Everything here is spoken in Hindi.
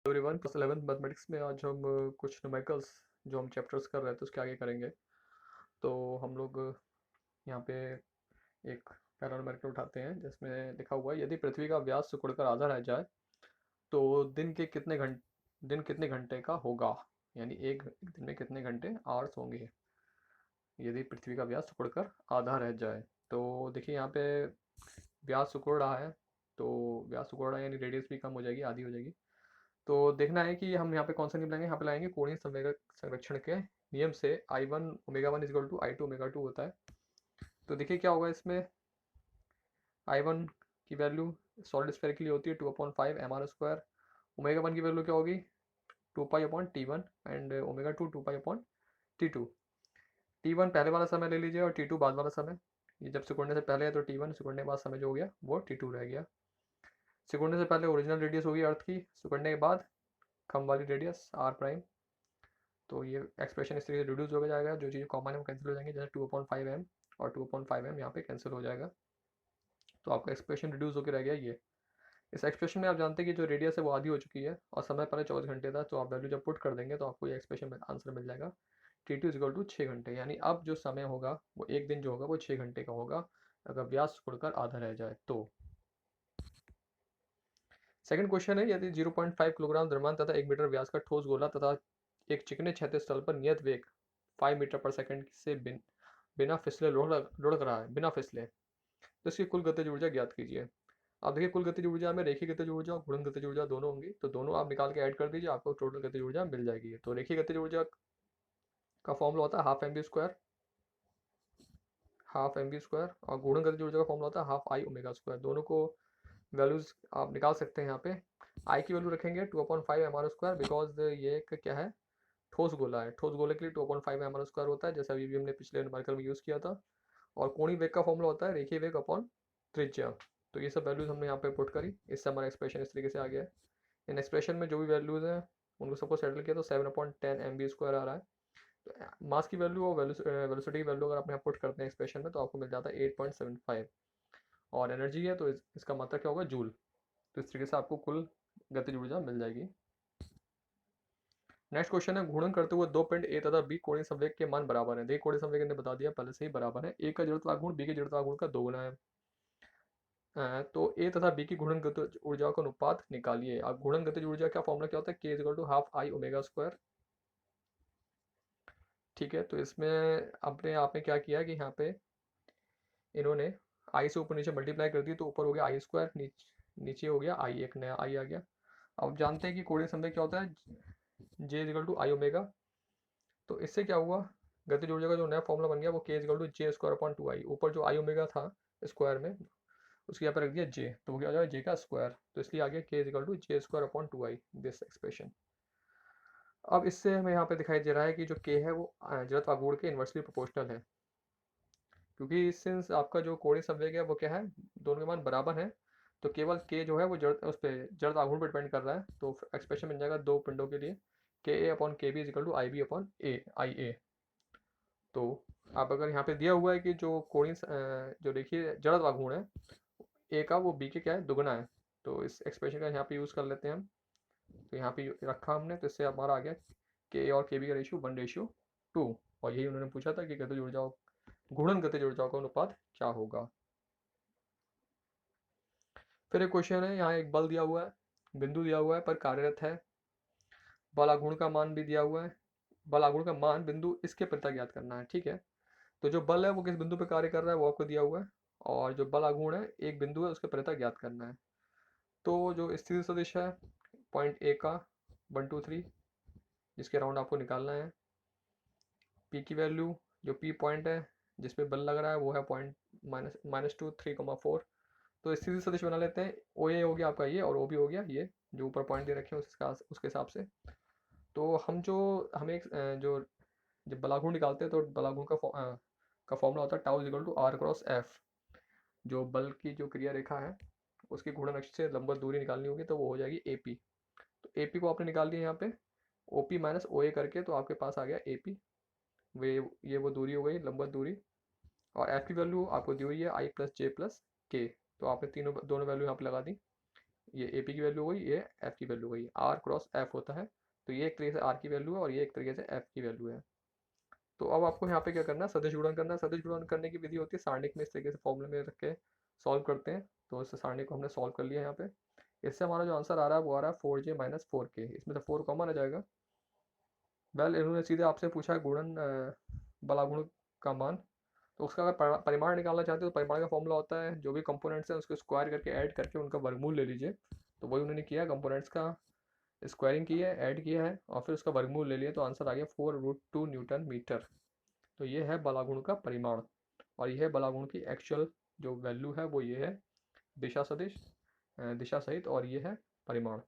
एवरीवन, क्लास 11 मैथमेटिक्स में आज हम कुछ न्यूमेरिकल्स जो हम चैप्टर्स कर रहे थे उसके आगे करेंगे। तो हम लोग यहाँ पे एक पहला न्यूमेरिकल उठाते हैं जिसमें लिखा हुआ है, यदि पृथ्वी का व्यास सिकुड़कर आधा रह जाए तो दिन कितने घंटे का होगा। यानी एक दिन में कितने घंटे आवर्स होंगे यदि पृथ्वी का व्यास सिकुड़कर आधा रह जाए। तो देखिए यहाँ पे व्यास सिकुड़ रहा है, तो व्यास सिकुड़ रहा है यानी रेडियस भी कम हो जाएगी, आधी हो जाएगी। तो देखना है कि हम यहाँ पे कौन सा नियम लाएंगे। यहाँ पे लाएंगे कोणीय संवेग संरक्षण के नियम से I one omega one equal to I two omega two होता है। तो देखिए क्या होगा इसमें, आई वन की वैल्यू सॉलिड स्फीयर के लिए होती है 2/5 M R square. Omega one की वैल्यू क्या होगी 2 pi upon T1 and omega two 2 pi upon T2। T1 पहले वाला समय ले लीजिए और T2 बाद वाला समय। ये जब सिकुड़ने से पहले है तो T1, सिकुड़ने के बाद समय जो हो गया वो T2 रह गया। सिकुड़ने से पहले ओरिजिनल रेडियस होगी अर्थ की, सिकुड़ने के बाद कम वाली रेडियस आर प्राइम। तो ये एक्सप्रेशन इस तरीके से रिड्यूस हो जाएगा, जो चीज़ कॉमन है वो कैंसिल हो जाएंगे, जैसे 2/5 m और 2/5 m यहाँ पे कैंसिल हो जाएगा। तो आपका एक्सप्रेशन रिड्यूस होकर रह गया ये। इस एक्सप्रेशन में आप जानते हैं कि जो रेडियस है वो आधी हो चुकी है और समय पहले 24 घंटे था, तो आप वैल्यू जब पुट कर देंगे तो आपको ये एक्सप्रेशन में आंसर मिल जाएगा T2 इजिकल टू 6 घंटे। यानी अब जो समय होगा वो एक दिन जो होगा वो 6 घंटे का होगा अगर व्यास सिकुड़कर आधा रह जाए तो। सेकंड क्वेश्चन है, यदि 0.5 किलोग्राम द्रव्यमान तथा 1 मीटर व्यास का ठोस गोला तथा एक चिकने क्षैतिज तल पर नियत वेग 5 मीटर पर सेकंड से बिना फिसले लुढ़क रहा है, बिना फिसले, तो इसकी कुल गतिज ऊर्जा ज्ञात कीजिए। आप देखिए कुल गतिज ऊर्जा में रेखीय गतिज ऊर्जा और गुणन गतिज ऊर्जा दोनों होंगी, तो दोनों आप निकाल के ऐड कर दीजिए, आपको टोटल गतिज ऊर्जा मिल जाएगी। तो रेखीय गतिज ऊर्जा का फॉर्मूला होता है हाफ एम बी स्क्वायर और गुणन गतिज ऊर्जा का फॉर्मूला होता है हाफ आई ओमेगा स्क्वायर। दोनों को वैल्यूज आप निकाल सकते हैं। यहाँ पे आई की वैल्यू रखेंगे 2/5 एम आर स्क्वायर, बिकॉज ये एक क्या है, ठोस गोला है। ठोस गोले के लिए 2/5 एम आर स्क्वायर होता है, जैसा अभी भी हमने पिछले न्यूमेरिकल में यूज़ किया था। और कोणीय वेग का फॉर्मूला होता है रेखीय वेग अपॉन त्रिज्या। तो ये सब वैल्यूज हमने यहाँ पे पुट करी, इससे हमारा एक्सप्रेशन इस तरीके से आ गया है। इन एक्सप्रेशन में जो भी वैल्यूज हैं उनको सबको सेटल किया तो 7/10 एम बी स्क्वायर आ रहा है। तो मास की वैल्यू और वेलोसिटी की वैल्यू अगर आप यहाँ पुट करते हैं एक्सप्रेशन में तो आपको मिल जाता है 8.75। और एनर्जी है तो इसका मतलब क्या होगा, जूल। तो इस तरीके से आपको कुल गतिज ऊर्जा मिल जाएगी। नेक्स्ट क्वेश्चन है, घूर्णन करते हुए दो पिंड ए तथा बी कोणीय संवेग के मान बराबर है। देखिए कोणीय संवेग ने बता दिया पहले से ही बराबर है, ए का जड़त्वाघूर्ण बी के जड़त्वाघूर्ण का दोगुना है। तो ए तथा बी की घूर्णन गतिज ऊर्जा का अनुपात निकालिए। अब घूर्णन गतिज ऊर्जा का फॉर्मूला क्या होता है, K equal to half I omega square. ठीक है, तो इसमें अपने आपने क्या किया कि यहाँ पे इन्होंने आई से ऊपर नीचे मल्टीप्लाई कर दी, तो ऊपर हो गया आई स्क्वायर, नीचे हो गया आई, एक नया आई आ गया। अब जानते हैं कि कोणीय संवेग क्या होता है, J equal to I omega. तो इससे क्या हुआ, गतिज ऊर्जा का जो नया फॉर्मूला बन गया वो K equal to J square upon 2 I. ऊपर जो आई ओमेगा था स्क्वायर में उसके यहाँ पर रख दिया जे, तो वो क्या हो जाएगा जे का स्क्वायर। तो इसलिए आ गया K equal to J square upon 2 I, this expression. अब इससे हमें यहाँ पे दिखाई दे रहा है कि जो के है वो जड़त्वाघूर्ण के इन्वर्सली प्रोपोर्शनल है, क्योंकि सिंस आपका जो कोणीय संवेग है वो क्या है, दोनों के मान बराबर हैं, तो केवल के जो है वो जड़ उस पर जड़त्वाघूर्ण पर डिपेंड कर रहा है। तो एक्सप्रेशन बन जाएगा दो पिंडों के लिए K A upon K B is equal to I B upon A I A. तो आप अगर यहाँ पे दिया हुआ है कि जो कोणीय जो देखिए जड़त्वाघूर्ण है ए का वो बी के क्या है, दुगना है। तो इस एक्सप्रेशन का यहाँ पे यूज़ कर लेते हैं हम। तो यहाँ पे रखा हमने, तो इससे हमारा आ गया के और के बी का रेशियो 1:2। और यही उन्होंने पूछा था कि गतिज ऊर्जाओं घूर्णन गतिज ऊर्जाओं का अनुपात क्या होगा। फिर एक क्वेश्चन है, यहाँ एक बल दिया हुआ है, बिंदु दिया हुआ है पर कार्यरत है, बल आघूर्ण का मान भी दिया हुआ है। बल आघूर्ण का मान बिंदु इसके प्रति ज्ञात करना है। ठीक है, तो जो बल है वो किस बिंदु पे कार्य कर रहा है वो आपको दिया हुआ है, और जो बल आघूर्ण है एक बिंदु है उसके प्रति ज्ञात करना है। तो जो स्थिति सदिश है पॉइंट ए का 1 2 3, जिसके राउंड आपको निकालना है। पी की वैल्यू, जो पी पॉइंट है जिसपे बल लग रहा है वो है पॉइंट -2 3,4। तो स्थिति सदिश बना लेते हैं, ओ ए हो गया आपका ये और ओ बी हो गया ये, जो ऊपर पॉइंट दे रखे हैं उसके हिसाब से। तो हमें जो जब बलाघूर्ण निकालते हैं तो बलाघूर्ण का फॉर्मूला होता है tau equal to R cross F. जो बल की जो क्रिया रेखा है उसकी घूर्णन अक्ष से लंबवत दूरी निकालनी होगी तो वो हो जाएगी ए पी। तो ए पी को आपने निकाल दिया यहाँ पे ओ पी माइनस ओ ए करके, तो आपके पास आ गया ए पी। वे ये वो दूरी हो गई लंबवत दूरी। और एफ की वैल्यू आपको दी हुई है आई प्लस जे प्लस के, तो आपने दोनों वैल्यू यहाँ पे लगा दी। ये ए पी की वैल्यू हो गई, ये एफ की वैल्यू हो गई, आर क्रॉस एफ होता है। तो ये एक तरीके से आर की वैल्यू है और ये एक तरीके से एफ की वैल्यू है। तो अब आपको यहाँ पे क्या करना है, सदिश गुणन करना है। सदिश गुणन करने की विधि होती है सारणिक में इस तरीके से फॉर्मूले में रख के सॉल्व करते हैं। तो इस सारणिक को हमने सॉल्व कर लिया यहाँ पे। इससे हमारा जो आंसर आ रहा है वो आ रहा है 4j माइनस 4k, इसमें से 4 कॉमन आ जाएगा। वेल इन्होंने सीधे आपसे पूछा है गुणन बलागुण का मान। तो उसका अगर परिमाण निकालना चाहते हो तो परिमाण का फॉर्मूला होता है जो भी कंपोनेंट्स हैं उसको स्क्वायर करके ऐड करके उनका वर्गमूल ले लीजिए। तो वही उन्होंने किया, कंपोनेंट्स का स्क्वायरिंग की है, ऐड किया है और फिर उसका वर्गमूल ले लिया, तो आंसर आ गया 4√2 न्यूटन मीटर। तो ये है बलागुण का परिमाण और यह है बलागुण की एक्चुअल जो वैल्यू है वो ये है दिशा सदिश दिशा सहित, और ये है परिमाण।